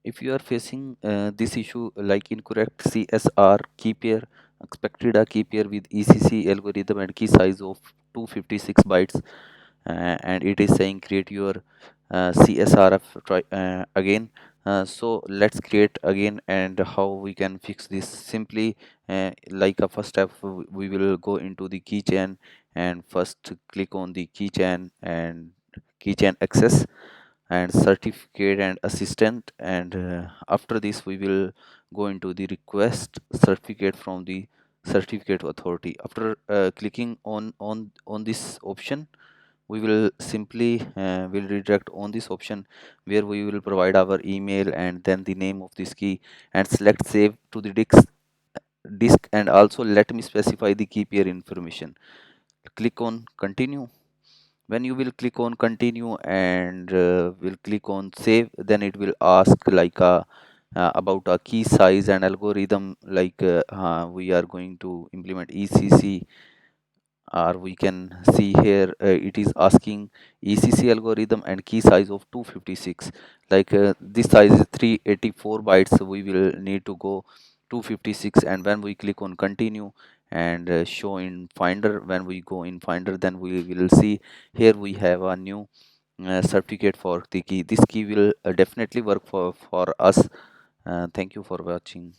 If you are facing this issue like incorrect CSR key pair, expected a key pair with ECC algorithm and key size of 256 bytes, and it is saying create your CSRF again. So let's create again, and how we can fix this simply, like a first step we will go into the keychain and first click on the keychain and keychain access and certificate and assistant, and after this we will go into the request certificate from the certificate authority. After clicking on this option, we will simply will redirect on this option where we will provide our email and then the name of this key and select save to the disk, and also let me specify the key pair information. Click on continue. When you will click on continue and will click on save, then it will ask like about a key size and algorithm, like we are going to implement ECC, or we can see here it is asking ECC algorithm and key size of 256. Like this size is 384 bytes, so we will need to go 256. And when we click on continue and show in finder, when we go in finder, then we will see here we have a new certificate for the key. This key will definitely work for us. Thank you for watching.